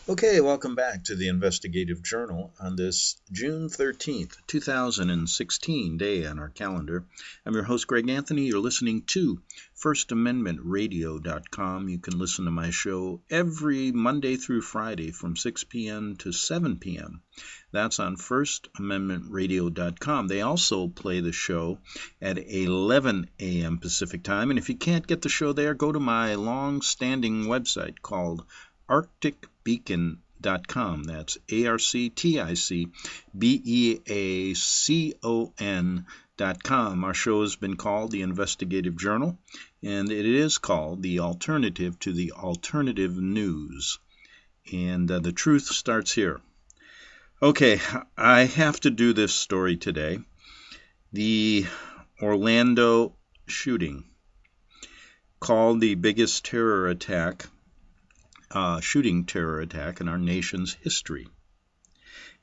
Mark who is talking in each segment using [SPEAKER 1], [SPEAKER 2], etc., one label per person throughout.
[SPEAKER 1] Okay, welcome back to the Investigative Journal on this June 13th, 2016 day on our calendar. I'm your host, Greg Anthony. You're listening to FirstAmendmentRadio.com. You can listen to my show every Monday through Friday from 6 p.m. to 7 p.m. That's on FirstAmendmentRadio.com. They also play the show at 11 a.m. Pacific Time. And if you can't get the show there, go to my long-standing website called ArcticBeacon.com. That's ArcticBeacon.com. Our show has been called The Investigative Journal, and it is called The Alternative to the Alternative News. And the truth starts here. Okay, I have to do this story today. The Orlando shooting, called the biggest terror attack, shooting terror attack in our nation's history.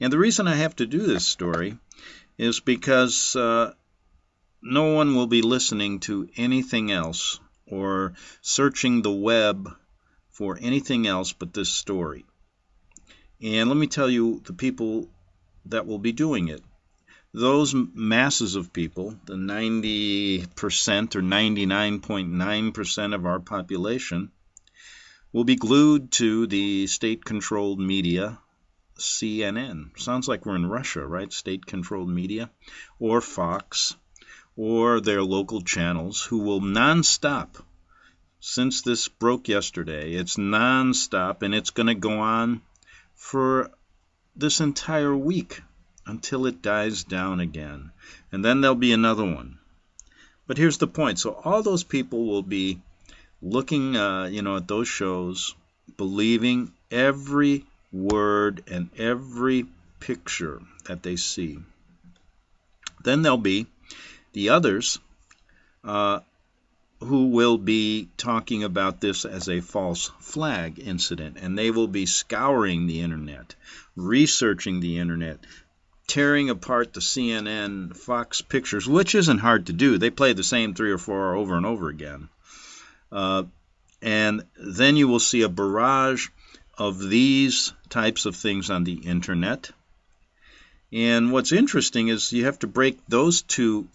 [SPEAKER 1] And the reason I have to do this story is because no one will be listening to anything else or searching the web for anything else but this story. And let me tell you the people that will be doing it. Those masses of people, the 90% or 99.9% of our population, will be glued to the state-controlled media, CNN. Sounds like we're in Russia, right? State-controlled media. Or Fox, or their local channels, who will nonstop. Since this broke yesterday, it's nonstop, and it's going to go on for this entire week until it dies down again. And then there'll be another one. But here's the point. So all those people will be looking at those shows, believing every word and every picture that they see. Then there'll be the others who will be talking about this as a false flag incident, and they will be scouring the internet, researching the internet, tearing apart the CNN, Fox pictures, which isn't hard to do. They play the same 3 or 4 over and over again. And then you will see a barrage of these types of things on the internet. And what's interesting is you have to break those two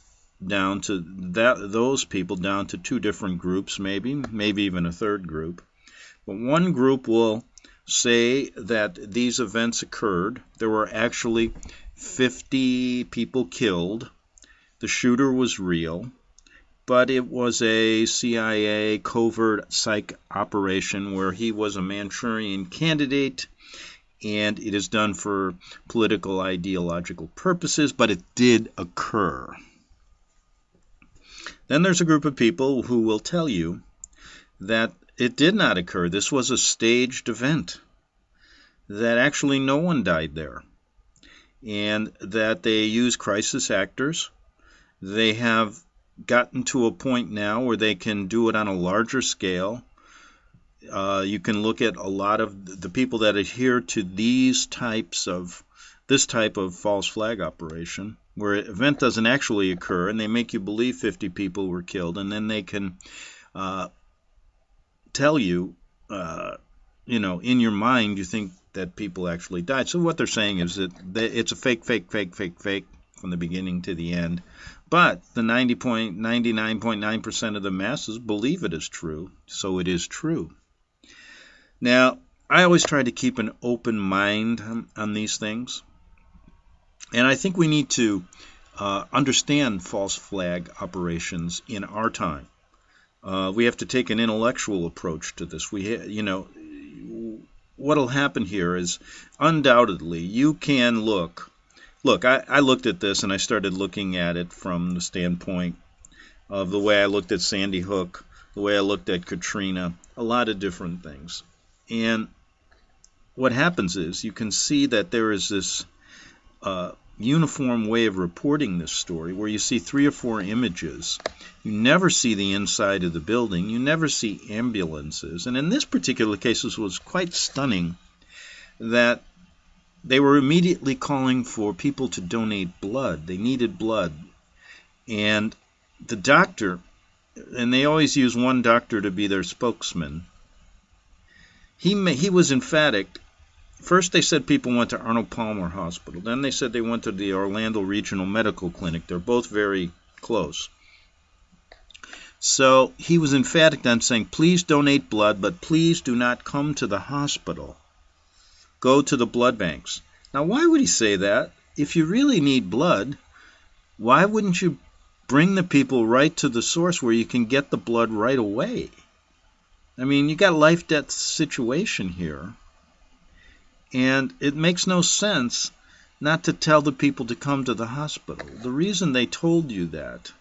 [SPEAKER 1] down to those people down to 2 different groups, maybe even a third group. But one group will say that these events occurred. There were actually 50 people killed. The shooter was real. But it was a CIA covert psych operation where he was a Manchurian candidate, and it is done for political, ideological purposes, but it did occur. Then there's a group of people who will tell you that it did not occur. This was a staged event, that actually no one died there, and that they use crisis actors. They have gotten to a point now where they can do it on a larger scale. You can look at a lot of the people that adhere to this type of false flag operation, where an event doesn't actually occur, and they make you believe 50 people were killed, and then they can tell you, in your mind, you think that people actually died. So what they're saying is that it's a fake from the beginning to the end. But the 99.9% of the masses believe it is true, so it is true. Now, I always try to keep an open mind on these things, and I think we need to understand false flag operations in our time. We have to take an intellectual approach to this. What'll happen here is undoubtedly you can look. I looked at this and I started looking at it from the standpoint of the way I looked at Sandy Hook, the way I looked at Katrina, a lot of different things. And what happens is you can see that there is this uniform way of reporting this story where you see 3 or 4 images. You never see the inside of the building. You never see ambulances. And in this particular case, it was quite stunning that they were immediately calling for people to donate blood. They needed blood. And the doctor, and they always use one doctor to be their spokesman, he was emphatic First they said people went to Arnold Palmer Hospital. Then they said they went to the Orlando Regional Medical Clinic. They're both very close. So he was emphatic then, saying, please donate blood, but please do not come to the hospital. Go to the blood banks. Now, why would he say that? If you really need blood, why wouldn't you bring the people right to the source where you can get the blood right away? I mean, you got a life-death situation here. And it makes no sense not to tell the people to come to the hospital. The reason they told you that,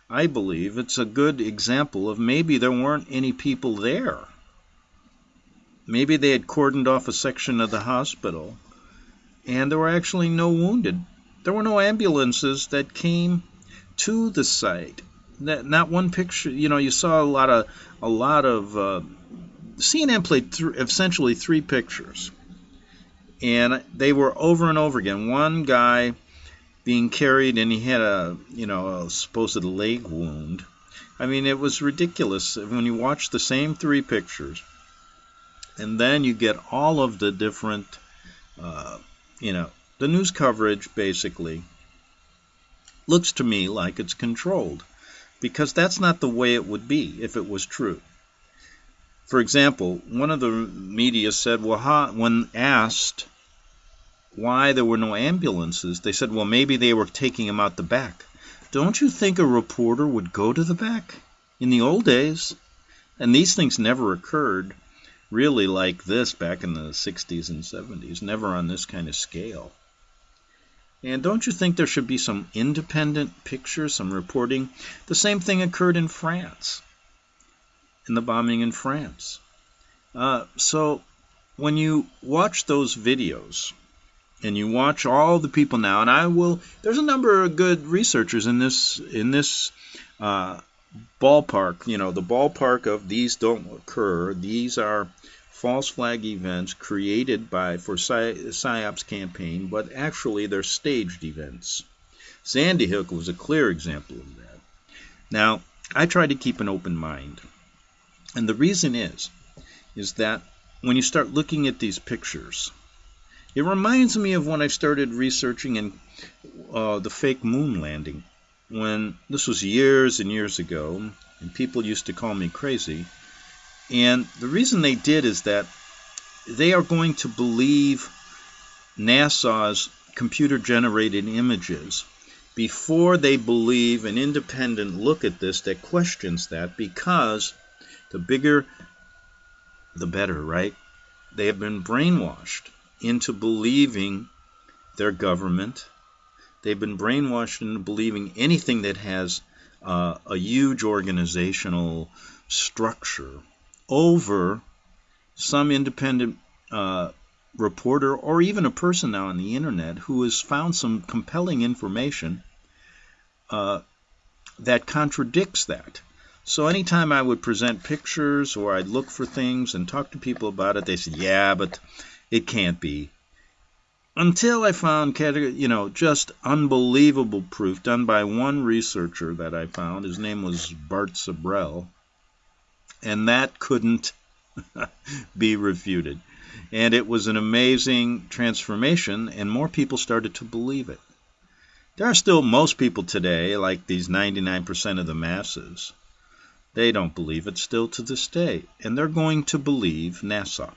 [SPEAKER 1] I believe, it's a good example of maybe there weren't any people there. Maybe they had cordoned off a section of the hospital, and there were actually no wounded. There were no ambulances that came to the site. Not one picture. You know, you saw a lot of. CNN played essentially 3 pictures, and they were over and over again. One guy being carried, and he had a supposed leg wound. I mean, it was ridiculous when you watch the same 3 pictures, and then you get all of the different, the news coverage basically looks to me like it's controlled, because that's not the way it would be if it was true. For example, one of the media said, well, when asked why there were no ambulances, they said, well, maybe they were taking them out the back. Don't you think a reporter would go to the back in the old days? And these things never occurred really like this back in the 60s and 70s, never on this kind of scale. And don't you think there should be some independent pictures, some reporting? The same thing occurred in France, in the bombing in France. So when you watch those videos, and you watch all the people now, and there's a number of good researchers in this ballpark, the ballpark of these don't occur. These are false flag events created for PSYOP's campaign, but actually they're staged events. Sandy Hook was a clear example of that. Now, I try to keep an open mind, and the reason is that when you start looking at these pictures, it reminds me of when I started researching the fake moon landing. When this was years and years ago, and people used to call me crazy. And the reason they did is that they are going to believe NASA's computer-generated images before they believe an independent look at this that questions that, because the bigger, the better, right? They have been brainwashed into believing their government. They've been brainwashed into believing anything that has a huge organizational structure over some independent reporter, or even a person now on the internet who has found some compelling information that contradicts that. So anytime I would present pictures or I'd look for things and talk to people about it, they said, yeah, but it can't be. Until I found, just unbelievable proof done by one researcher that I found. His name was Bart Sabrell. And that couldn't be refuted. And it was an amazing transformation, and more people started to believe it. There are still most people today, like these 99% of the masses, they don't believe it still to this day. And they're going to believe NASA.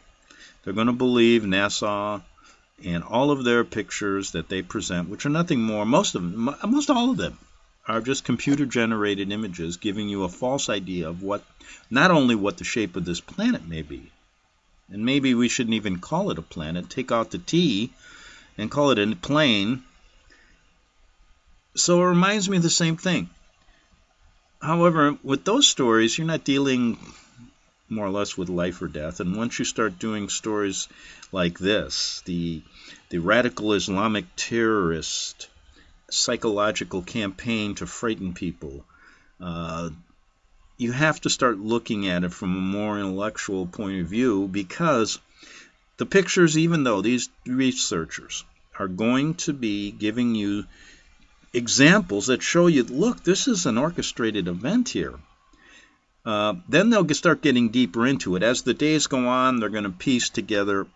[SPEAKER 1] They're going to believe NASA and all of their pictures that they present, which are nothing more, most all of them, are just computer-generated images giving you a false idea of not only what the shape of this planet may be, and maybe we shouldn't even call it a planet, take out the T and call it a plane. So it reminds me of the same thing. However, with those stories, you're not dealing more or less with life or death. And once you start doing stories like this, the radical Islamic terrorist psychological campaign to frighten people, you have to start looking at it from a more intellectual point of view, because the pictures, even though these researchers are going to be giving you examples that show you, look, this is an orchestrated event here. Then they'll start getting deeper into it. As the days go on, they're going to piece together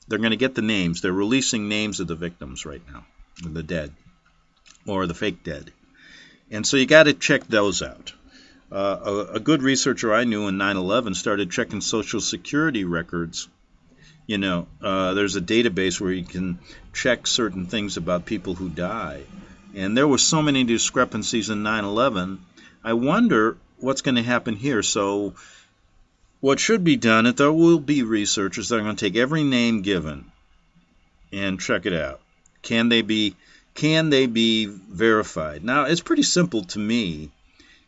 [SPEAKER 1] they're going to get the names. They're releasing names of the victims right now, the dead, or the fake dead. And so you got to check those out. A good researcher I knew in 9/11 started checking Social Security records. There's a database where you can check certain things about people who die. And there were so many discrepancies in 9/11. I wonder what's going to happen here. So what should be done is there will be researchers that are going to take every name given and check it out. Can they be verified? Now, it's pretty simple to me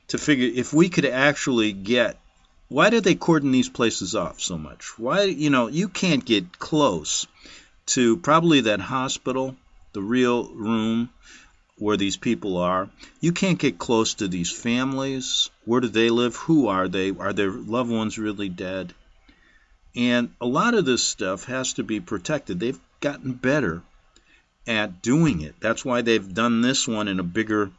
[SPEAKER 1] to figure if we could actually get, why do they cordon these places off so much? Why, you can't get close to probably that hospital, the real room where these people are. You can't get close to these families. Where do they live? Who are they? Are their loved ones really dead? And a lot of this stuff has to be protected. They've gotten better at doing it. That's why they've done this one in a bigger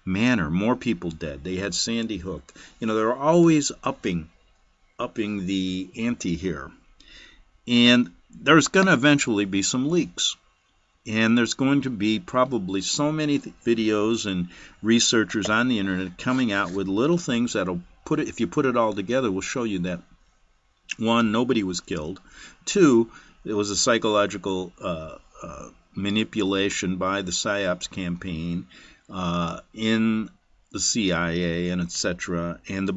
[SPEAKER 1] manner. More people dead. They had Sandy Hook. They're always upping the ante here. And there's going to eventually be some leaks. And there's going to be probably so many videos and researchers on the internet coming out with little things that'll if you put it all together, will show you that, one, nobody was killed. Two, it was a psychological manipulation by the PSYOPs campaign in the CIA and etc. And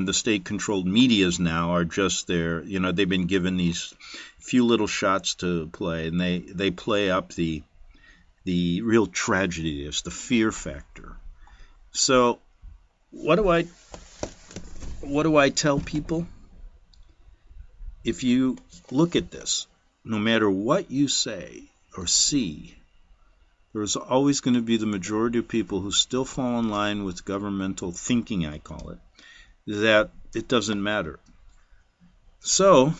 [SPEAKER 1] the state-controlled medias now are just there. They've been given these few little shots to play, and they play up the real tragedy is the fear factor. So what do I tell people? If you look at this, no matter what you say or see, there's always going to be the majority of people who still fall in line with governmental thinking, I call it, that it doesn't matter. So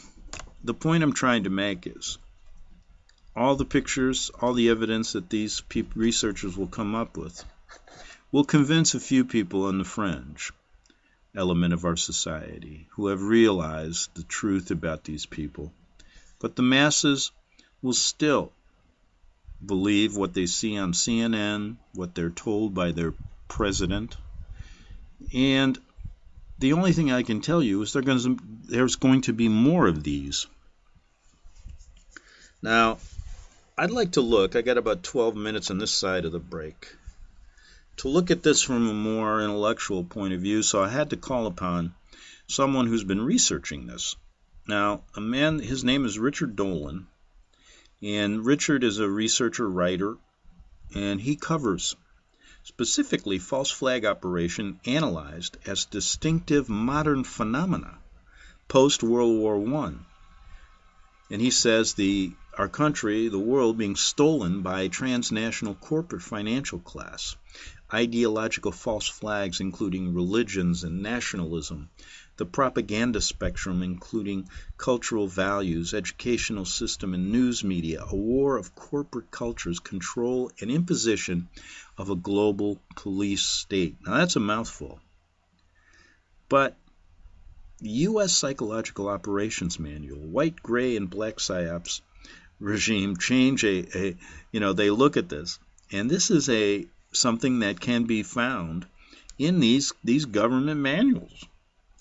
[SPEAKER 1] the point I'm trying to make is all the pictures, all the evidence that these researchers will come up with will convince a few people on the fringe element of our society who have realized the truth about these people. But the masses will still believe what they see on CNN, what they're told by their president. And the only thing I can tell you is there's going to be more of these. Now, I'd like to look, I got about 12 minutes on this side of the break, to look at this from a more intellectual point of view, so I had to call upon someone who's been researching this. Now, a man, his name is Richard Dolan, and Richard is a researcher, writer, and he covers specifically false flag operation analyzed as distinctive modern phenomena post-World War I. And he says our country, the world, being stolen by a transnational corporate financial class, ideological false flags including religions and nationalism, the propaganda spectrum including cultural values, educational system and news media, a war of corporate cultures, control and imposition of a global police state. Now that's a mouthful. But the U.S. Psychological Operations Manual, white, gray, and black PSYOPs regime change they look at this, and this is something that can be found in these government manuals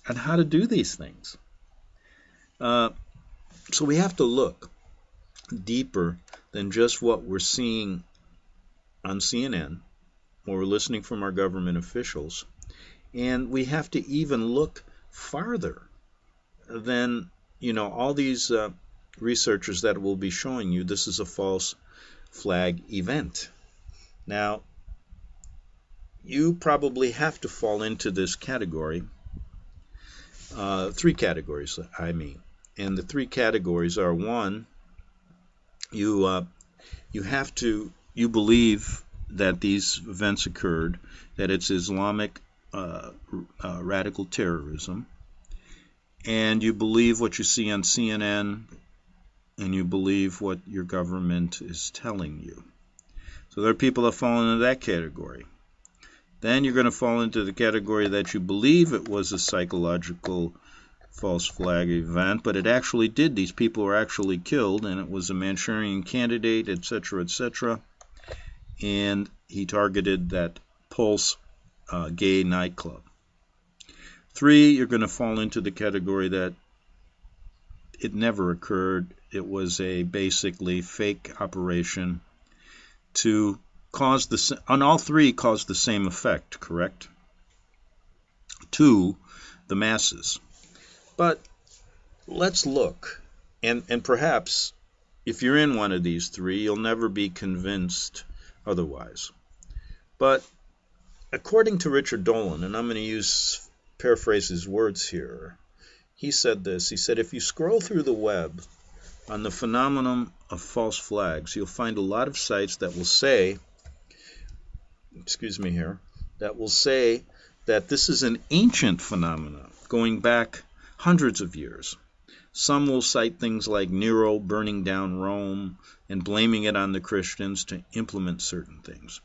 [SPEAKER 1] on how to do these things. So we have to look deeper than just what we're seeing on CNN or we're listening from our government officials, and we have to even look farther than all these researchers that will be showing you this is a false flag event. Now, you probably have to fall into this category, three categories, I mean. And the three categories are: one, you believe that these events occurred, that it's Islamic radical terrorism, and you believe what you see on CNN, and you believe what your government is telling you. So there are people that fall into that category. Then you're going to fall into the category that you believe it was a psychological false flag event, but it actually did. These people were actually killed, and it was a Manchurian candidate, etc., etc. And he targeted that Pulse gay nightclub. 3, you're going to fall into the category that it never occurred. It was a basically fake operation to cause on all 3 caused the same effect, correct? To the masses. But let's look, and perhaps if you're in one of these 3, you'll never be convinced otherwise. But according to Richard Dolan, and I'm going to paraphrase his words here, he said this. He said, if you scroll through the web on the phenomenon of false flags, you'll find a lot of sites that will say, that will say that this is an ancient phenomenon going back hundreds of years. Some will cite things like Nero burning down Rome and blaming it on the Christians to implement certain things.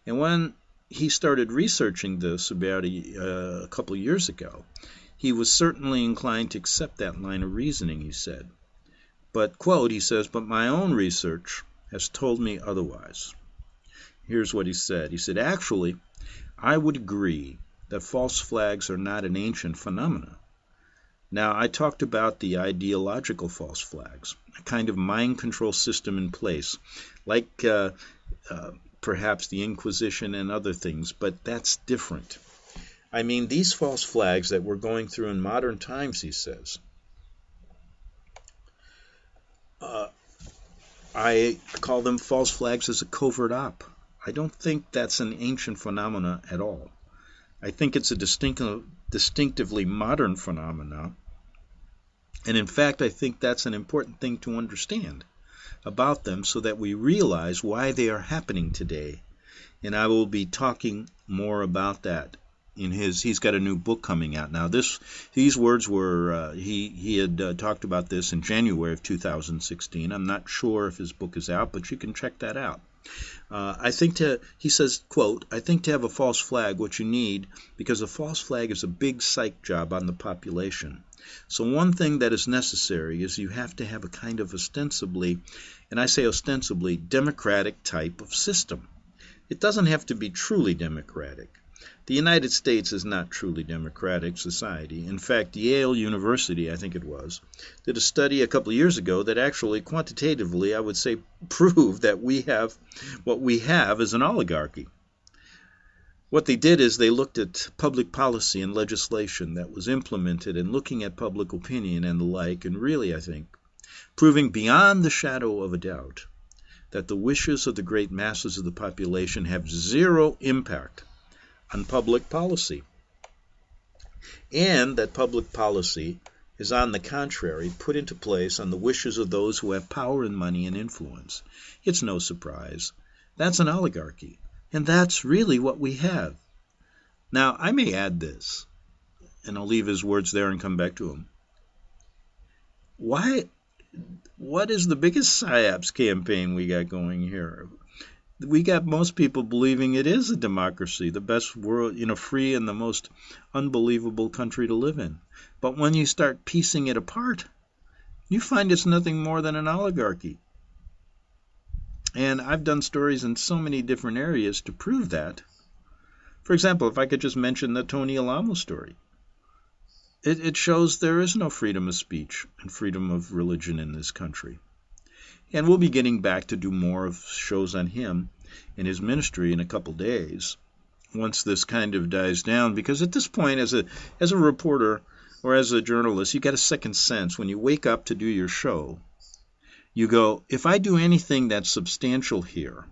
[SPEAKER 1] And when he started researching this about a couple of years ago, he was certainly inclined to accept that line of reasoning, he said. But, quote, he says, but my own research has told me otherwise. Here's what he said. He said, actually, I would agree that false flags are not an ancient phenomenon. Now, I talked about the ideological false flags, a kind of mind control system in place, like perhaps the Inquisition and other things, but that's different. I mean, these false flags that we're going through in modern times, he says, I call them false flags as a covert op. I don't think that's an ancient phenomena at all. I think it's a distinctively modern phenomena. And in fact, I think that's an important thing to understand about them so that we realize why they are happening today. And I will be talking more about that in he's got a new book coming out now. These words were, he had talked about this in January of 2016. I'm not sure if his book is out, but you can check that out. He says, quote, I think to have a false flag, what you need, because a false flag is a big psych job on the population. So one thing that is necessary is you have to have a kind of ostensibly, and I say ostensibly, democratic type of system. It doesn't have to be truly democratic. The United States is not truly democratic society. In fact, Yale University, I think it was, did a study a couple of years ago that actually quantitatively, I would say, proved that what we have is an oligarchy. What they did is they looked at public policy and legislation that was implemented and looking at public opinion and the like, and really, I think, proving beyond the shadow of a doubt that the wishes of the great masses of the population have zero impact on public policy, and that public policy is, on the contrary, put into place on the wishes of those who have power and money and influence. It's no surprise. That's an oligarchy, and that's really what we have. Now, I may add this, and I'll leave his words there and come back to him. What is the biggest PSYOPs campaign we got going here? We got most people believing it is a democracy, the best world, free and the most unbelievable country to live in. But when you start piecing it apart, you find it's nothing more than an oligarchy. And I've done stories in so many different areas to prove that. For example, if I could just mention the Tony Alamo story. It shows there is no freedom of speech and freedom of religion in this country. And we'll be getting back to do more of shows on him and his ministry in a couple days, once this kind of dies down. Because at this point, as a reporter or as a journalist, you get a second sense. When you wake up to do your show, you go, if I do anything that's substantial here,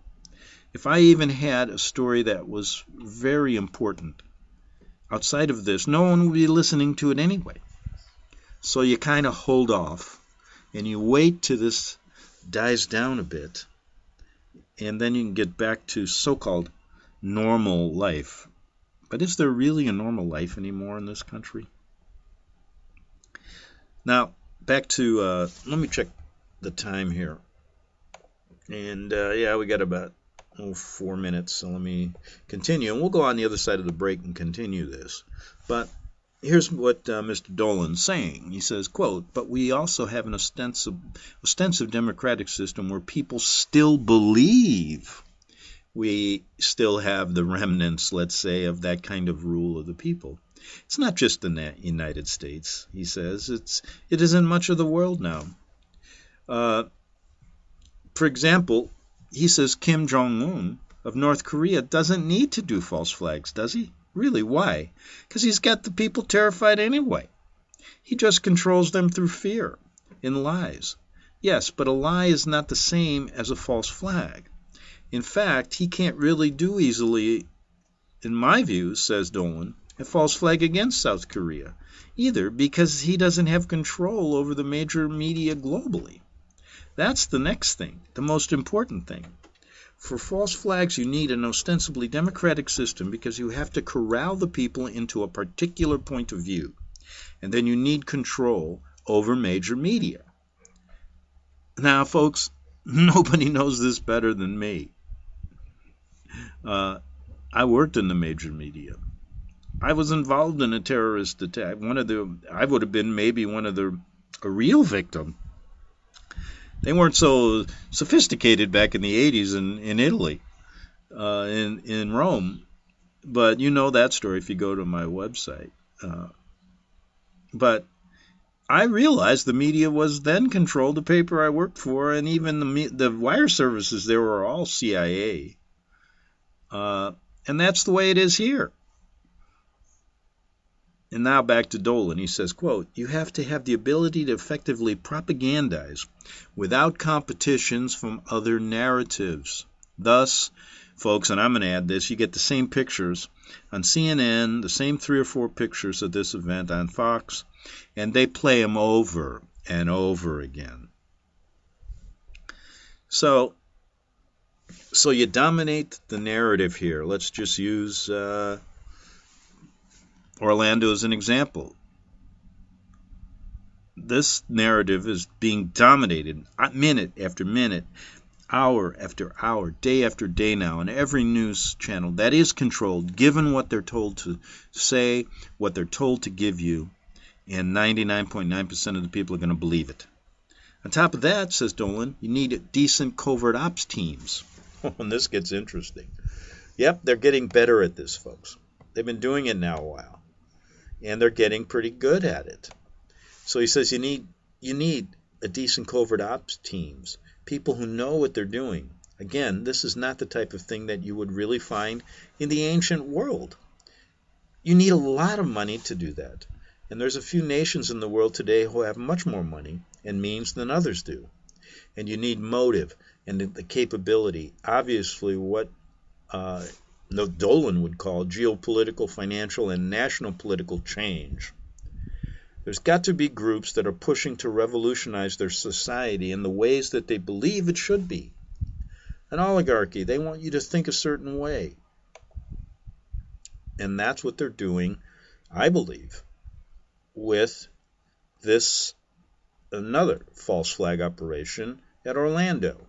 [SPEAKER 1] if I even had a story that was very important, outside of this, no one will be listening to it anyway. So you kind of hold off, and you wait till this dies down a bit, and then you can get back to so-called normal life. But is there really a normal life anymore in this country? Now, back to, let me check the time here. And, we got about 4 minutes, so let me continue. And we'll go on the other side of the break and continue this. But here's what Mr. Dolan's saying. He says, quote, "But we also have an ostensive democratic system where people still believe we still have the remnants, let's say, of that kind of rule of the people. It's not just the United States," he says. It is in much of the world now. For example, he says Kim Jong-un of North Korea doesn't need to do false flags, does he? Really, why? Because he's got the people terrified anyway. He just controls them through fear and lies. Yes, but a lie is not the same as a false flag. In fact, he can't really do easily, in my view, says Dolan, a false flag against South Korea, either, because he doesn't have control over the major media globally. That's the next thing, the most important thing. For false flags, you need an ostensibly democratic system because you have to corral the people into a particular point of view. And then you need control over major media. Now, folks, nobody knows this better than me. I worked in the major media. I was involved in a terrorist attack. I would have been maybe a real victim. They weren't so sophisticated back in the 80s in Italy, in Rome. But you know that story if you go to my website. But I realized the media was then controlled. The paper I worked for, and even the wire services, they were all CIA. And that's the way it is here. And now back to Dolan. He says, quote, "You have to have the ability to effectively propagandize without competitions from other narratives. Thus, folks, and I'm going to add this, you get the same pictures on CNN, the same 3 or 4 pictures of this event on Fox, and they play them over and over again. So you dominate the narrative here. Let's just use Orlando as an example. This narrative is being dominated minute after minute, hour after hour, day after day now, on every news channel. That is controlled, given what they're told to say, what they're told to give you, and 99.9% of the people are going to believe it. On top of that, says Dolan, you need decent covert ops teams. And this gets interesting. Yep, they're getting better at this, folks. They've been doing it now a while, and they're getting pretty good at it. So he says you need a decent covert ops teams, people who know what they're doing. Again, this is not the type of thing that you would really find in the ancient world. You need a lot of money to do that. And there's a few nations in the world today who have much more money and means than others do. And you need motive and the capability. Obviously, what Dolan would call geopolitical, financial, and national political change. There's got to be groups that are pushing to revolutionize their society in the ways that they believe it should be. An oligarchy, they want you to think a certain way. And that's what they're doing, I believe, with this another false flag operation at Orlando.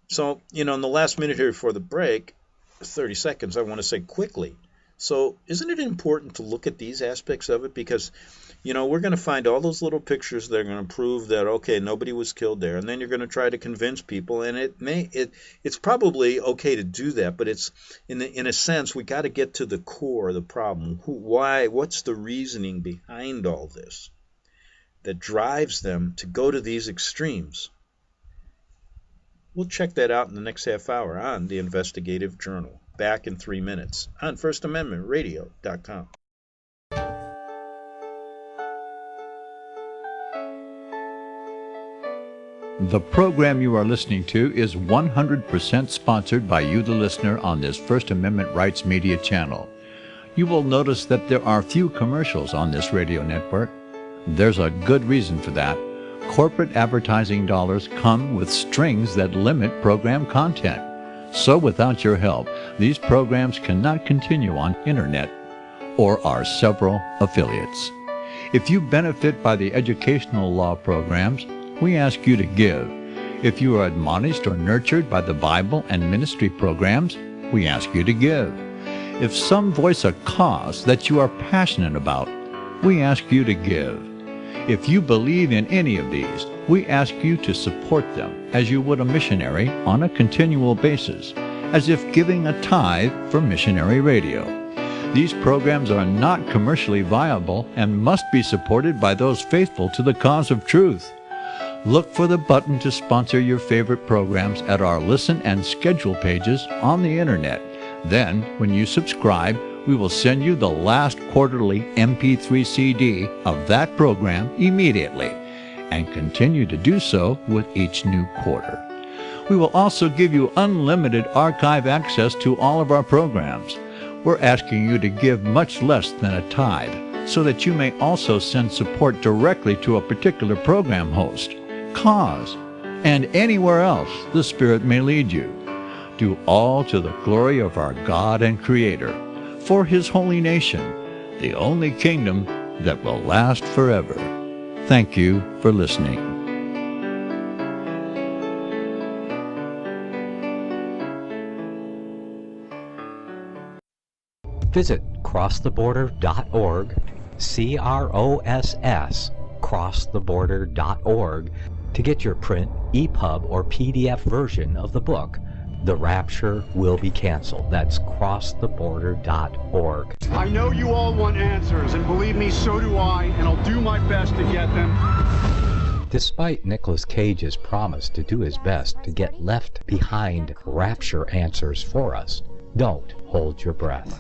[SPEAKER 1] So, in the last minute here before the break, 30 seconds, I want to say quickly. So, isn't it important to look at these aspects of it? Because, we're going to find all those little pictures that are going to prove that, okay, nobody was killed there. And then you're going to try to convince people. And it's probably okay to do that. But it's, in a sense, we got to get to the core of the problem. What's the reasoning behind all this that drives them to go to these extremes? We'll check that out in the next half hour on the Investigative Journal. Back in 3 minutes on FirstAmendmentRadio.com.
[SPEAKER 2] The program you are listening to is 100% sponsored by you, the listener, on this First Amendment Rights Media channel. You will notice that there are few commercials on this radio network. There's a good reason for that. Corporate advertising dollars come with strings that limit program content. So without your help, these programs cannot continue on internet or our several affiliates. If you benefit by the educational law programs, we ask you to give. If you are admonished or nurtured by the Bible and ministry programs, we ask you to give. If some voice a cause that you are passionate about, we ask you to give. If you believe in any of these, we ask you to support them as you would a missionary on a continual basis, as if giving a tithe for missionary radio. These programs are not commercially viable and must be supported by those faithful to the cause of truth. Look for the button to sponsor your favorite programs at our listen and schedule pages on the internet. Then, when you subscribe, we will send you the last quarterly MP3 CD of that program immediately, and continue to do so with each new quarter. We will also give you unlimited archive access to all of our programs. We're asking you to give much less than a tithe, so that you may also send support directly to a particular program host, cause, and anywhere else the Spirit may lead you. Do all to the glory of our God and Creator, for His holy nation, the only kingdom that will last forever. Thank you for listening.
[SPEAKER 3] Visit crosstheborder.org, CROSS, crosstheborder.org, to get your print, EPUB, or PDF version of the book, The Rapture Will Be Canceled. That's crosstheborder.org.
[SPEAKER 4] I know you all want answers, and believe me, so do I, and I'll do my best to get them.
[SPEAKER 3] Despite Nicolas Cage's promise to do his best to get left behind rapture answers for us, don't hold your breath.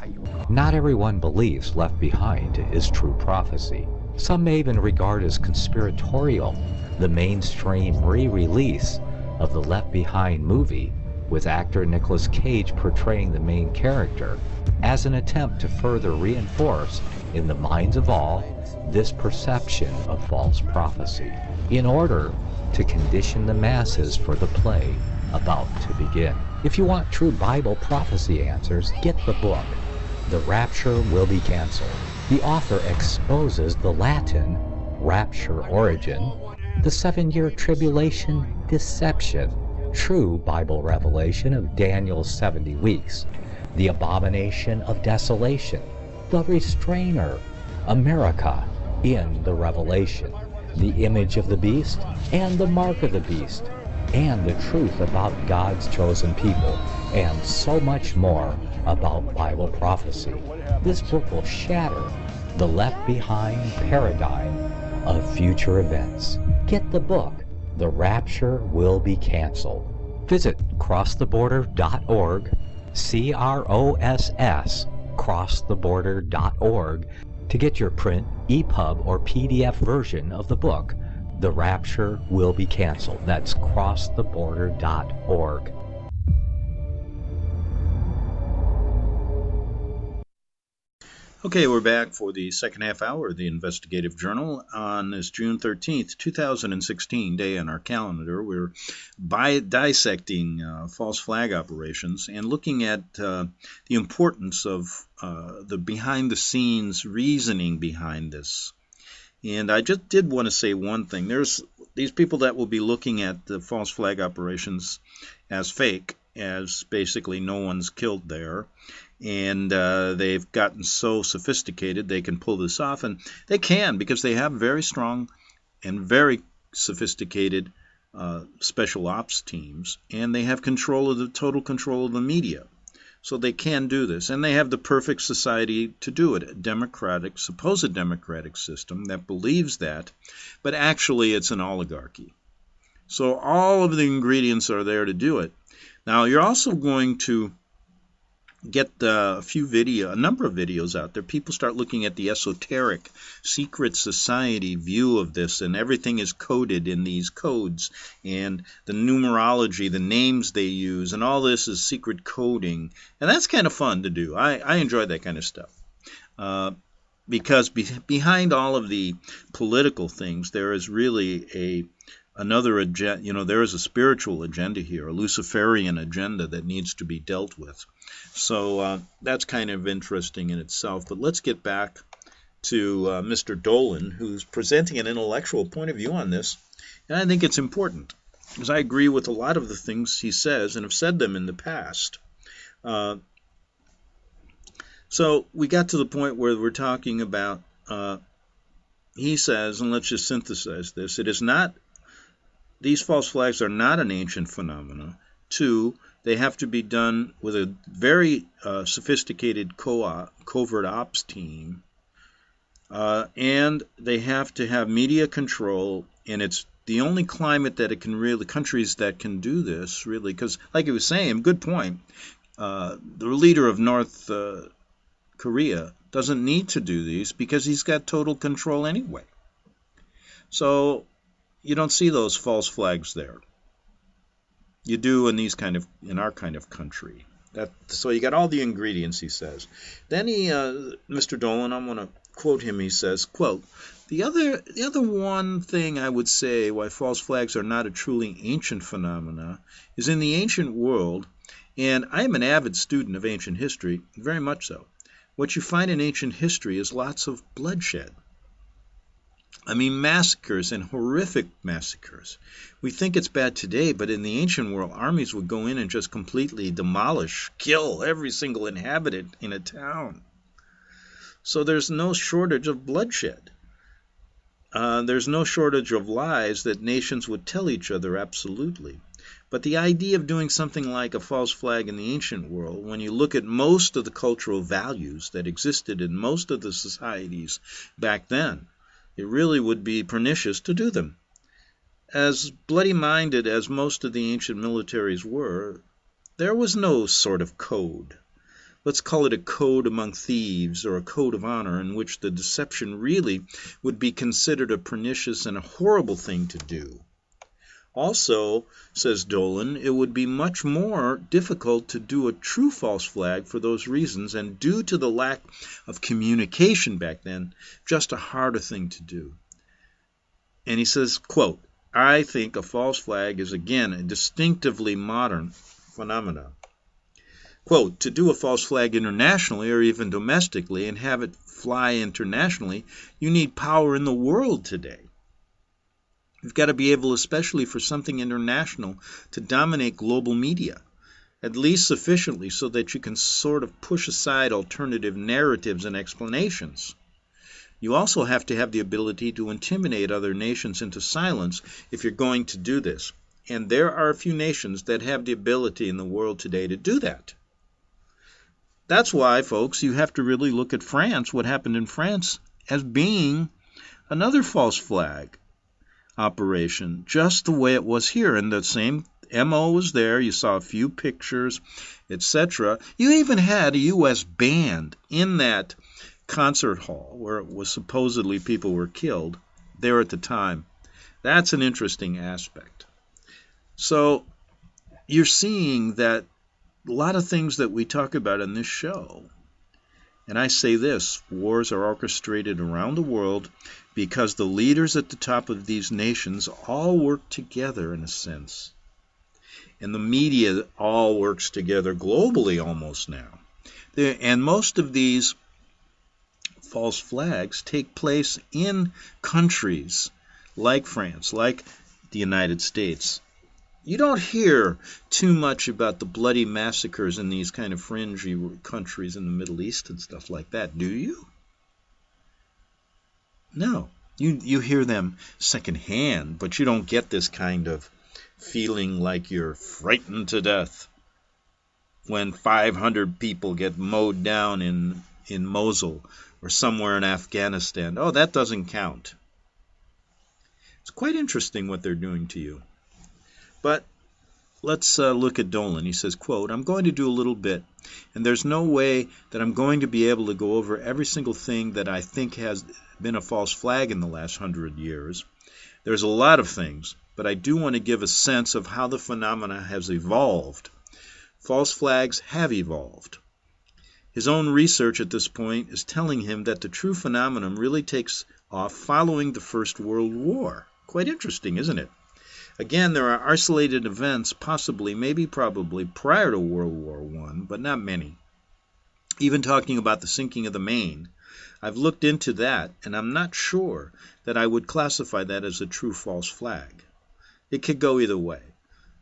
[SPEAKER 3] Not everyone believes Left Behind is true prophecy. Some may even regard as conspiratorial the mainstream re-release of the Left Behind movie, with actor Nicolas Cage portraying the main character, as an attempt to further reinforce in the minds of all this perception of false prophecy, in order to condition the masses for the play about to begin. If you want true Bible prophecy answers, get the book, The Rapture Will Be Canceled. The author exposes the Latin rapture origin, the 7-year tribulation deception, true Bible revelation of Daniel's 70 weeks, the abomination of desolation, the restrainer, America in the Revelation, the image of the beast and the mark of the beast, and the truth about God's chosen people, and so much more about Bible prophecy. This book will shatter the Left Behind paradigm of future events. Get the book, The Rapture Will Be Canceled. Visit crosstheborder.org, CROSS, crosstheborder.org, to get your print, EPUB, or PDF version of the book, The Rapture Will Be Canceled. That's crosstheborder.org.
[SPEAKER 1] Okay, we're back for the second half hour of the Investigative Journal on this June 13th, 2016 day on our calendar. We're dissecting false flag operations and looking at the importance of the behind-the-scenes reasoning behind this. And I just did want to say one thing. There's these people that will be looking at the false flag operations as fake, as basically no one's killed there. And they've gotten so sophisticated they can pull this off, and they can because they have very strong and very sophisticated special ops teams, and they have total control of the media. So they can do this, and they have the perfect society to do it, a supposed democratic system that believes that, but actually it's an oligarchy. So all of the ingredients are there to do it. Now you're also going to get a number of videos out there. People start looking at the esoteric secret society view of this, and everything is coded in these codes, and the numerology, the names they use, and all this is secret coding, and that's kind of fun to do. I enjoy that kind of stuff. Because behind all of the political things, there is really another agenda. There is a spiritual agenda here, a Luciferian agenda that needs to be dealt with. So that's kind of interesting in itself. But let's get back to Mr. Dolan, who's presenting an intellectual point of view on this. And I think it's important, because I agree with a lot of the things he says and have said them in the past. So we got to the point where we're talking about, he says, and let's just synthesize this, these false flags are not an ancient phenomenon. 2, they have to be done with a very sophisticated covert ops team, and they have to have media control, and it's the only climate that it can really, countries that can do this, really, because, like he was saying, good point, the leader of North Korea doesn't need to do these because he's got total control anyway. So you don't see those false flags there. You do in our kind of country. So you got all the ingredients, he says. Then Mr. Dolan, I'm going to quote him. He says, quote, the other one thing I would say why false flags are not a truly ancient phenomena is in the ancient world, and I am an avid student of ancient history, very much so. What you find in ancient history is lots of bloodshed. I mean, massacres and horrific massacres. We think it's bad today, but in the ancient world, armies would go in and just completely demolish, kill every single inhabitant in a town. So there's no shortage of bloodshed. There's no shortage of lies that nations would tell each other, absolutely. But the idea of doing something like a false flag in the ancient world, when you look at most of the cultural values that existed in most of the societies back then, it really would be pernicious to do them. As bloody-minded as most of the ancient militaries were, there was no sort of code. Let's call it a code among thieves or a code of honor in which the deception really would be considered a pernicious and a horrible thing to do. Also, says Dolan, it would be much more difficult to do a true false flag for those reasons, and due to the lack of communication back then, just a harder thing to do. And he says, quote, I think a false flag is, again, a distinctively modern phenomenon. Quote, to do a false flag internationally or even domestically and have it fly internationally, you need power in the world today. You've got to be able, especially for something international, to dominate global media, at least sufficiently so that you can sort of push aside alternative narratives and explanations. You also have to have the ability to intimidate other nations into silence if you're going to do this. And there are a few nations that have the ability in the world today to do that. That's why, folks, you have to really look at France, what happened in France, as being another false flag operation, just the way it was here. And the same MO was there. You saw a few pictures, etc. You even had a U.S. band in that concert hall where it was supposedly people were killed there at the time. That's an interesting aspect. So you're seeing that a lot of things that we talk about in this show, and I say this, wars are orchestrated around the world because the leaders at the top of these nations all work together in a sense. And the media all works together globally almost now. And most of these false flags take place in countries like France, like the United States. You don't hear too much about the bloody massacres in these kind of fringy countries in the Middle East and stuff like that, do you? No. You hear them secondhand, but you don't get this kind of feeling like you're frightened to death when 500 people get mowed down in Mosul or somewhere in Afghanistan. Oh, that doesn't count. It's quite interesting what they're doing to you. But let's look at Dolan. He says, quote, I'm going to do a little bit, and there's no way that I'm going to be able to go over every single thing that I think has been a false flag in the last 100 years. There's a lot of things, but I do want to give a sense of how the phenomena has evolved. False flags have evolved. His own research at this point is telling him that the true phenomenon really takes off following the First World War. Quite interesting, isn't it? Again, there are isolated events, possibly, maybe, probably, prior to World War I, but not many. Even talking about the sinking of the Maine, I've looked into that, and I'm not sure that I would classify that as a true false flag. It could go either way.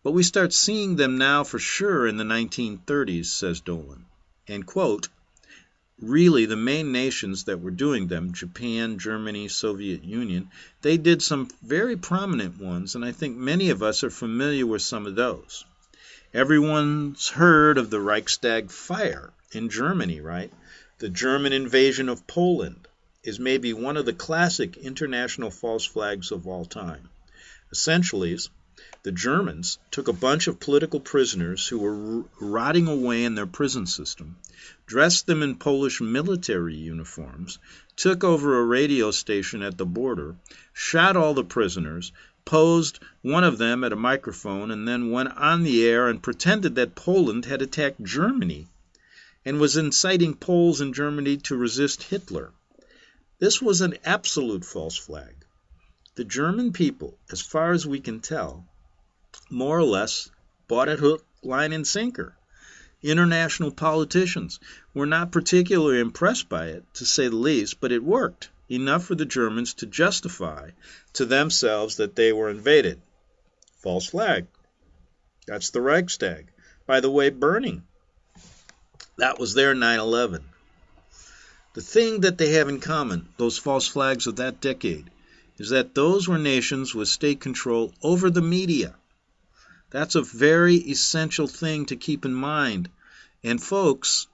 [SPEAKER 1] But we start seeing them now for sure in the 1930s, says Dolan. And, quote, really the main nations that were doing them, Japan, Germany, Soviet Union, they did some very prominent ones, and I think many of us are familiar with some of those. Everyone's heard of the Reichstag fire in Germany, right? The German invasion of Poland is maybe one of the classic international false flags of all time. Essentially, the Germans took a bunch of political prisoners who were rotting away in their prison system, dressed them in Polish military uniforms, took over a radio station at the border, shot all the prisoners, posed one of them at a microphone, and then went on the air and pretended that Poland had attacked Germany and was inciting Poles in Germany to resist Hitler. This was an absolute false flag. The German people, as far as we can tell, more or less bought it hook, line, and sinker. International politicians were not particularly impressed by it, to say the least, but it worked enough for the Germans to justify to themselves that they were invaded. False flag. That's the Reichstag. By the way, burning. That was their 9/11. The thing that they have in common, those false flags of that decade, is that those were nations with state control over the media. That's a very essential thing to keep in mind. And folks,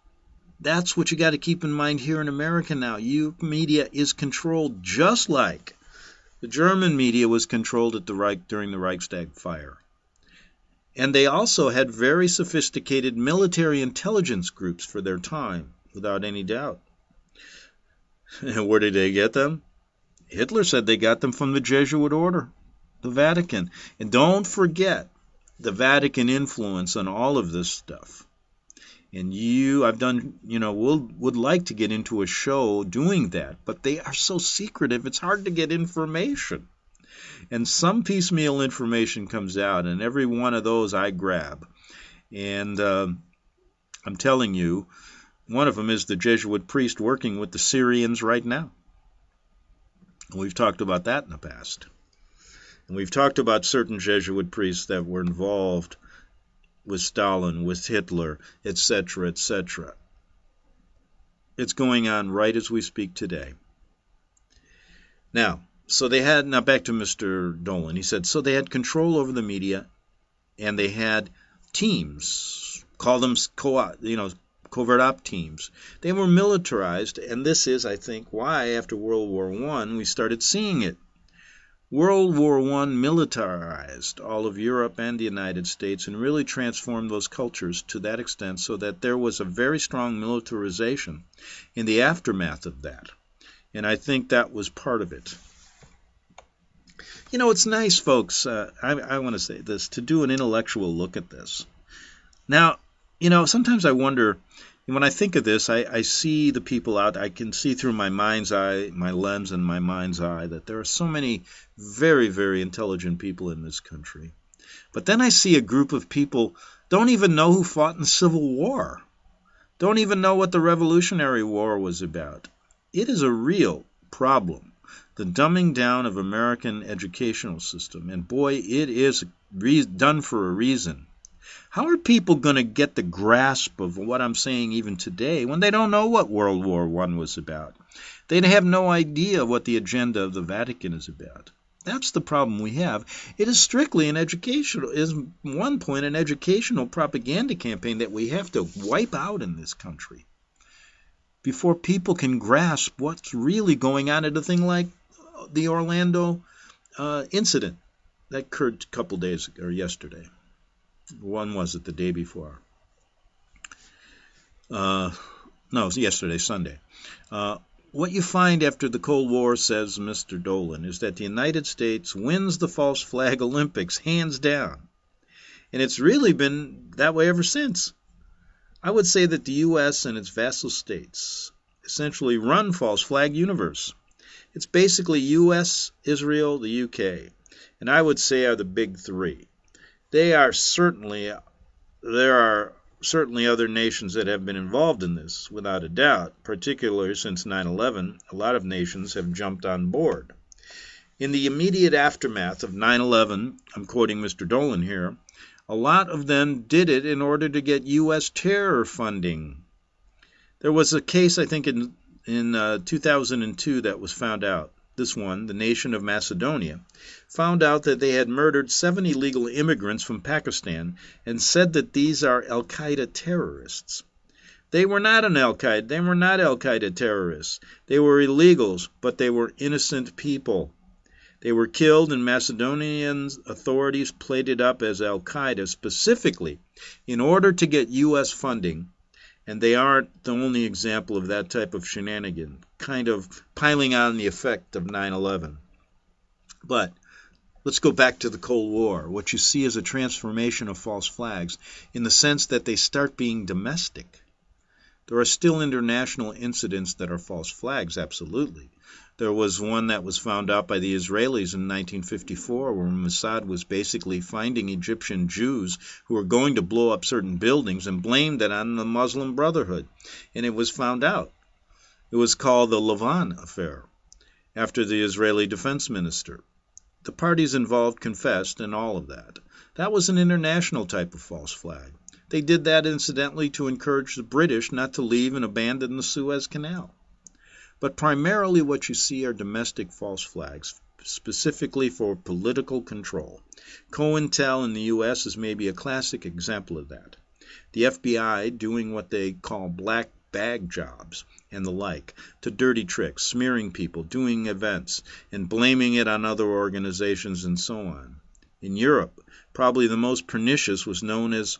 [SPEAKER 1] that's what you got to keep in mind here in America now. Your media is controlled just like the German media was controlled at during the Reichstag fire. And they also had very sophisticated military intelligence groups for their time, without any doubt. And where did they get them? Hitler said they got them from the Jesuit order, the Vatican. And don't forget the Vatican influence on all of this stuff. And would like to get into a show doing that, but they are so secretive, it's hard to get information. And some piecemeal information comes out, and every one of those I grab. And I'm telling you, one of them is the Jesuit priest working with the Syrians right now. We've talked about that in the past. And we've talked about certain Jesuit priests that were involved with Stalin, with Hitler, etc., etc. It's going on right as we speak today. Now back to Mr. Dolan. He said, so they had control over the media, and they had teams, call them covert op teams. They were militarized, and this is, I think, why after World War I we started seeing it. World War I militarized all of Europe and the United States and really transformed those cultures to that extent so that there was a very strong militarization in the aftermath of that. And I think that was part of it. It's nice, folks, I want to say this, to do an intellectual look at this. Now, sometimes I wonder, when I think of this, I see the people out, I can see through my mind's eye, my lens and my mind's eye, that there are so many very, very intelligent people in this country. But then I see a group of people don't even know who fought in the Civil War, don't even know what the Revolutionary War was about. It is a real problem, the dumbing down of American educational system. And boy, it is done for a reason. How are people going to get the grasp of what I'm saying even today when they don't know what World War I was about? They have no idea what the agenda of the Vatican is about. That's the problem we have. It is strictly an educational propaganda campaign that we have to wipe out in this country before people can grasp what's really going on at a thing like the Orlando incident that occurred a couple days ago, or yesterday. One was it the day before? No, it was yesterday, Sunday. What you find after the Cold War, says Mr. Dolan, is that the United States wins the false flag Olympics hands down. And it's really been that way ever since. I would say that the U.S. and its vassal states essentially run false flag universe. It's basically U.S., Israel, the U.K., and I would say are the big three. There are certainly other nations that have been involved in this, without a doubt, particularly since 9/11. A lot of nations have jumped on board. In the immediate aftermath of 9/11, I'm quoting Mr. Dolan here, a lot of them did it in order to get U.S. terror funding. There was a case, I think, in 2002 that was found out. This one, the nation of Macedonia, found out that they had murdered 7 illegal immigrants from Pakistan and said that these are Al-Qaeda terrorists. They were not Al-Qaeda terrorists. They were illegals, but they were innocent people. They were killed, and Macedonian authorities played it up as Al-Qaeda specifically in order to get U.S. funding. And they aren't the only example of that type of shenanigan, kind of piling on the effect of 9/11. But let's go back to the Cold War. What you see is a transformation of false flags in the sense that they start being domestic. There are still international incidents that are false flags, absolutely. There was one that was found out by the Israelis in 1954 where Mossad was basically finding Egyptian Jews who were going to blow up certain buildings and blamed it on the Muslim Brotherhood. And it was found out. It was called the Lavon Affair, after the Israeli defense minister. The parties involved confessed and all of that. That was an international type of false flag. They did that incidentally to encourage the British not to leave and abandon the Suez Canal. But primarily what you see are domestic false flags, specifically for political control. COINTEL in the U.S. is maybe a classic example of that. The FBI doing what they call black bag jobs and the like, to dirty tricks, smearing people, doing events, and blaming it on other organizations and so on. In Europe, probably the most pernicious was known as,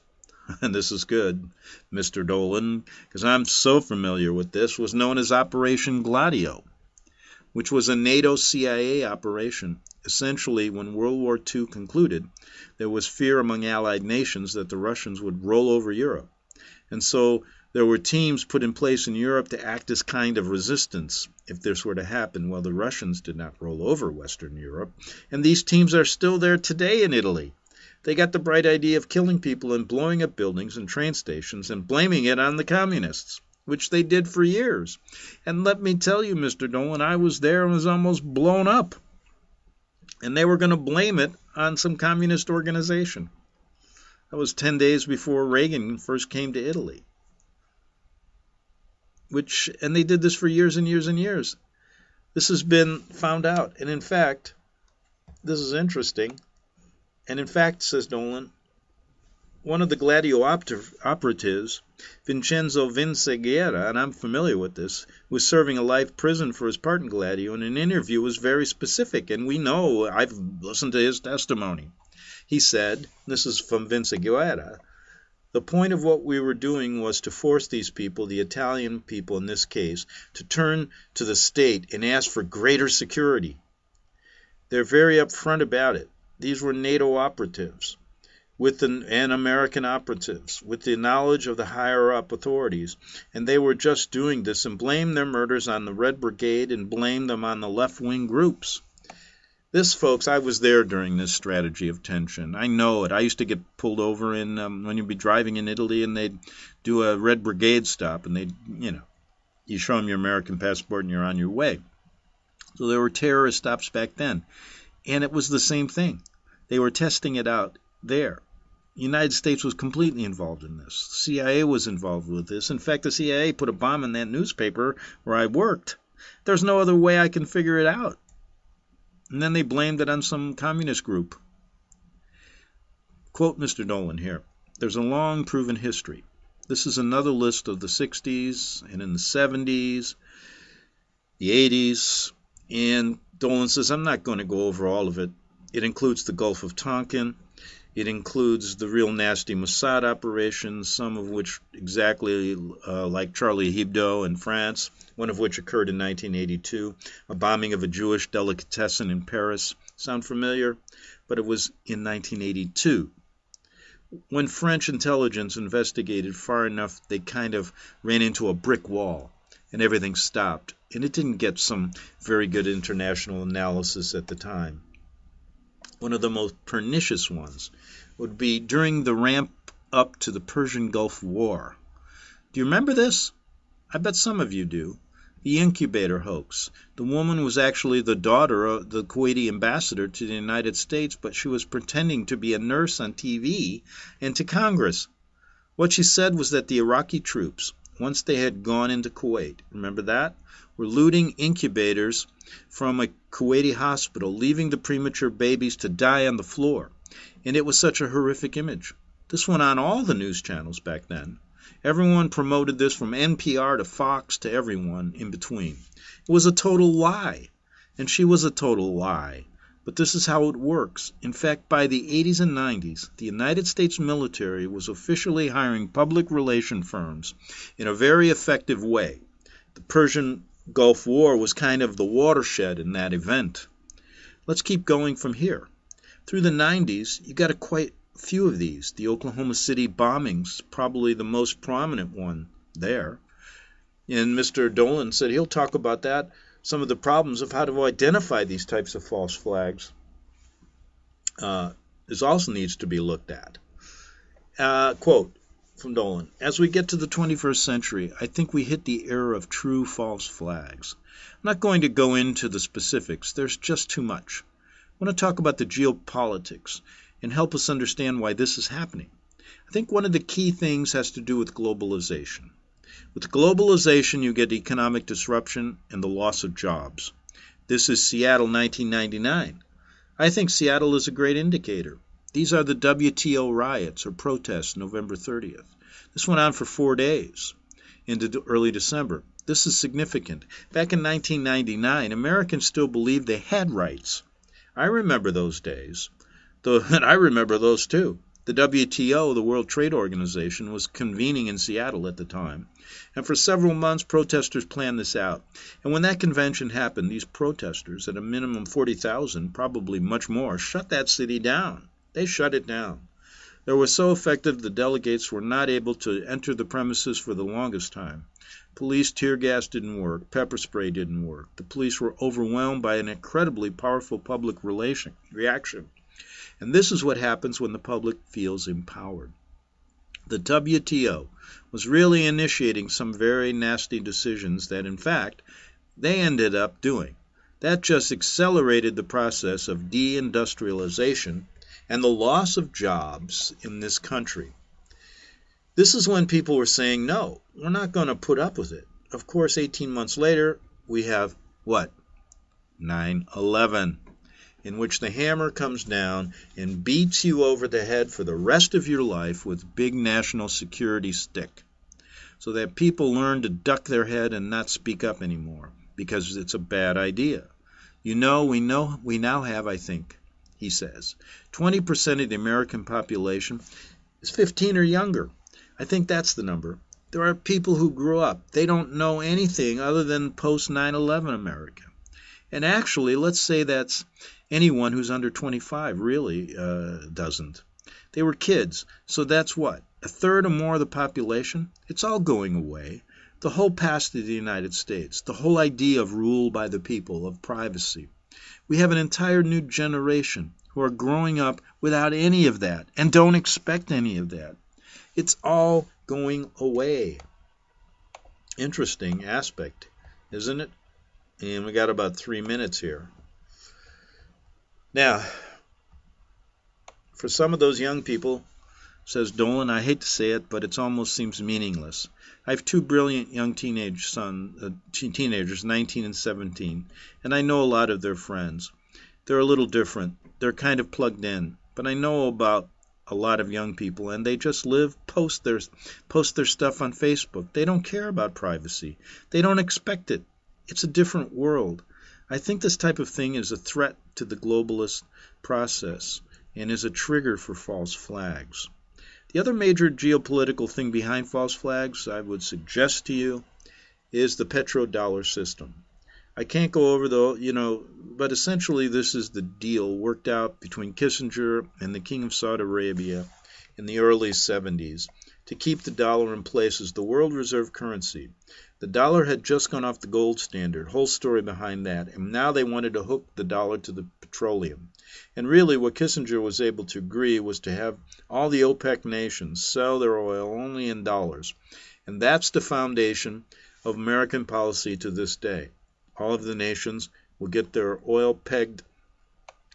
[SPEAKER 1] and this is good, Mr. Dolan, because I'm so familiar with this, was known as Operation Gladio, which was a NATO-CIA operation. Essentially, when World War II concluded, there was fear among Allied nations that the Russians would roll over Europe. And so there were teams put in place in Europe to act as kind of resistance if this were to happen. Well, the Russians did not roll over Western Europe, and these teams are still there today in Italy. They got the bright idea of killing people and blowing up buildings and train stations and blaming it on the communists, which they did for years. And let me tell you, Mr. Dolan, I was there and was almost blown up. And they were going to blame it on some communist organization. That was 10 days before Reagan first came to Italy. And they did this for years and years and years. This has been found out. And in fact, this is interesting. And in fact, says Dolan, one of the Gladio operatives, Vincenzo Vinciguerra, and I'm familiar with this, was serving a life prison for his part in Gladio, and an interview was very specific, and we know, I've listened to his testimony. He said, this is from Vinciguerra, the point of what we were doing was to force these people, the Italian people in this case, to turn to the state and ask for greater security. They're very upfront about it. These were NATO operatives and American operatives with the knowledge of the higher-up authorities, and they were just doing this and blamed their murders on the Red Brigade and blamed them on the left-wing groups. This, folks, I was there during this strategy of tension. I know it. I used to get pulled over when you'd be driving in Italy and they'd do a Red Brigade stop, and you show them your American passport and you're on your way. So there were terrorist stops back then. And it was the same thing. They were testing it out there. The United States was completely involved in this. The CIA was involved with this. In fact, the CIA put a bomb in that newspaper where I worked. There's no other way I can figure it out. And then they blamed it on some communist group. Quote Mr. Dolan here. There's a long proven history. This is another list of the 60s and in the 70s, the 80s, and Dolan says, I'm not going to go over all of it. It includes the Gulf of Tonkin. It includes the real nasty Mossad operations, some of which exactly like Charlie Hebdo in France, one of which occurred in 1982, a bombing of a Jewish delicatessen in Paris. Sound familiar? But it was in 1982. When French intelligence investigated far enough, they kind of ran into a brick wall and everything stopped. And it didn't get some very good international analysis at the time. One of the most pernicious ones would be during the ramp up to the Persian Gulf War. Do you remember this? I bet some of you do. The incubator hoax. The woman was actually the daughter of the Kuwaiti ambassador to the United States, but she was pretending to be a nurse on TV and to Congress. What she said was that the Iraqi troops once they had gone into Kuwait. Remember that? Were looting incubators from a Kuwaiti hospital, leaving the premature babies to die on the floor. And it was such a horrific image. This went on all the news channels back then. Everyone promoted this, from NPR to Fox to everyone in between. It was a total lie. And she was a total lie. But this is how it works. In fact, by the 80s and 90s, the United States military was officially hiring public relation firms in a very effective way. The Persian Gulf War was kind of the watershed in that event. Let's keep going from here. Through the 90s, you got quite a few of these. The Oklahoma City bombings, probably the most prominent one there. And Mr. Dolan said he'll talk about that, some of the problems of how to identify these types of false flags. This also needs to be looked at. Quote from Dolan, as we get to the 21st century, I think we hit the era of true false flags. I'm not going to go into the specifics. There's just too much. I want to talk about the geopolitics and help us understand why this is happening. I think one of the key things has to do with globalization. With globalization, you get economic disruption and the loss of jobs. This is Seattle 1999. I think Seattle is a great indicator. These are the WTO riots or protests November 30th. This went on for 4 days into early December. This is significant. Back in 1999, Americans still believed they had rights. I remember those days, and I remember those too. The WTO, the World Trade Organization, was convening in Seattle at the time. And for several months, protesters planned this out. And when that convention happened, these protesters, at a minimum 40,000, probably much more, shut that city down. They shut it down. They were so effective the delegates were not able to enter the premises for the longest time. Police tear gas didn't work. Pepper spray didn't work. The police were overwhelmed by an incredibly powerful public reaction. And this is what happens when the public feels empowered. The WTO was really initiating some very nasty decisions that, in fact, they ended up doing. That just accelerated the process of deindustrialization and the loss of jobs in this country. This is when people were saying, no, we're not going to put up with it. Of course, 18 months later, we have what? 9/11, in which the hammer comes down and beats you over the head for the rest of your life with big national security stick, so that people learn to duck their head and not speak up anymore, because it's a bad idea. We now have, I think, he says, 20% of the American population is 15 or younger. I think that's the number. There are people who grew up. They don't know anything other than post-9/11 America. And actually, let's say that's anyone who's under 25 really doesn't. They were kids. So that's what? A third or more of the population? It's all going away. The whole past of the United States, the whole idea of rule by the people, of privacy. We have an entire new generation who are growing up without any of that and don't expect any of that. It's all going away. Interesting aspect, isn't it? And we got about 3 minutes here. Now, for some of those young people, says Dolan, I hate to say it, but it almost seems meaningless. I have two brilliant young teenagers, 19 and 17, and I know a lot of their friends. They're a little different. They're kind of plugged in, but I know about a lot of young people, and they just post their stuff on Facebook. They don't care about privacy. They don't expect it. It's a different world. I think this type of thing is a threat to the globalist process and is a trigger for false flags. The other major geopolitical thing behind false flags, I would suggest to you, is the petrodollar system. I can't go over but essentially this is the deal worked out between Kissinger and the King of Saudi Arabia in the early 70s to keep the dollar in place as the world reserve currency. The dollar had just gone off the gold standard, whole story behind that, and now they wanted to hook the dollar to the petroleum. And really what Kissinger was able to agree was to have all the OPEC nations sell their oil only in dollars. And that's the foundation of American policy to this day. All of the nations will get their oil pegged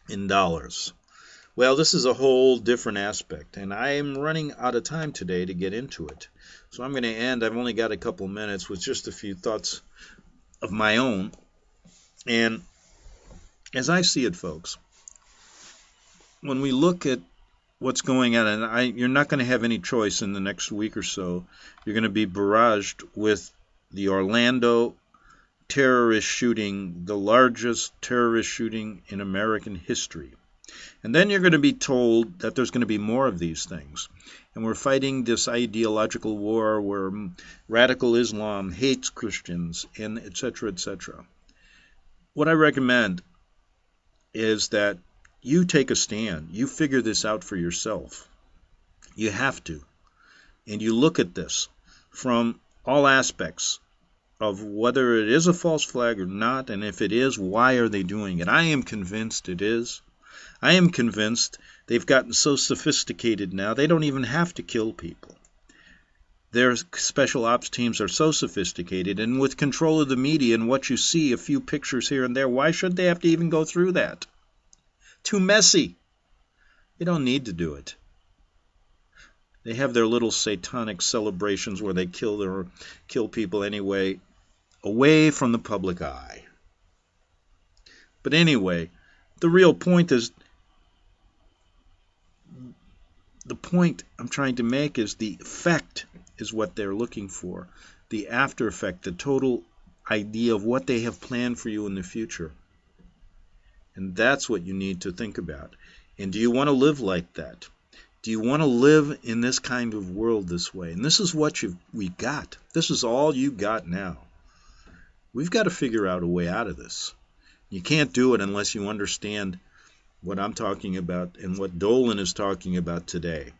[SPEAKER 1] in dollars. Well, this is a whole different aspect, and I am running out of time today to get into it. So I'm going to end. I've only got a couple minutes with just a few thoughts of my own. And as I see it, folks, when we look at what's going on, and you're not going to have any choice in the next week or so. You're going to be barraged with the Orlando terrorist shooting, the largest terrorist shooting in American history. And then you're going to be told that there's going to be more of these things. And we're fighting this ideological war where radical Islam hates Christians, and et cetera, et cetera. What I recommend is that you take a stand. You figure this out for yourself. You have to. And you look at this from all aspects of whether it is a false flag or not, and if it is, why are they doing it? I am convinced it is. I am convinced they've gotten so sophisticated now, they don't even have to kill people. Their special ops teams are so sophisticated, and with control of the media and what you see, a few pictures here and there, why should they have to even go through that? Too messy. They don't need to do it. They have their little satanic celebrations where they kill people anyway, away from the public eye. But anyway, the real point is, the point I'm trying to make is the effect is what they're looking for. The after effect, the total idea of what they have planned for you in the future. And that's what you need to think about. And do you want to live like that? Do you want to live in this kind of world this way? And this is what we've got. This is all you got now. We've got to figure out a way out of this. You can't do it unless you understand what I'm talking about and what Dolan is talking about today.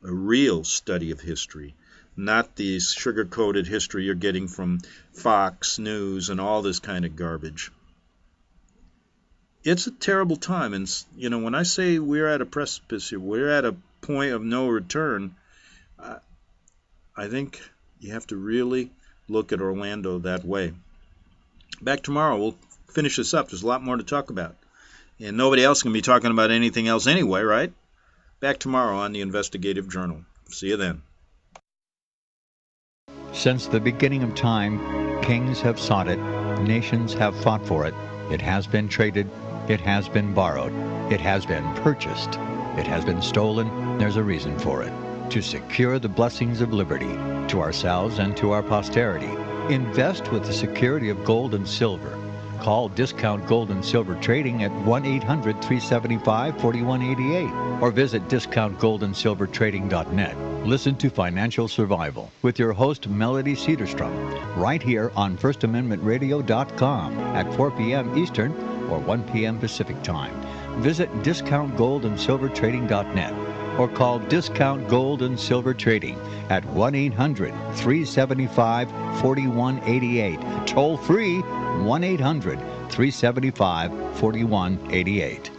[SPEAKER 1] A real study of history, not the sugar-coated history you're getting from Fox News and all this kind of garbage. It's a terrible time, and when I say we're at a precipice here, we're at a point of no return, I think you have to really look at Orlando that way. Back tomorrow, we'll finish this up. There's a lot more to talk about, and nobody else can be talking about anything else anyway, right? Back tomorrow on the Investigative Journal. See you then.
[SPEAKER 2] Since the beginning of time, kings have sought it, nations have fought for it. It has been traded. It has been borrowed. It has been purchased. It has been stolen. There's a reason for it. To secure the blessings of liberty to ourselves and to our posterity. Invest with the security of gold and silver. Call Discount Gold and Silver Trading at 1-800-375-4188 or visit discountgoldandsilvertrading.net. Listen to Financial Survival with your host Melody Cedarstrom right here on FirstAmendmentRadio.com at 4 p.m. Eastern or 1 p.m. Pacific Time. Visit discountgoldandsilvertrading.net or call Discount Gold and Silver Trading at 1-800-375-4188. Toll free 1-800-375-4188.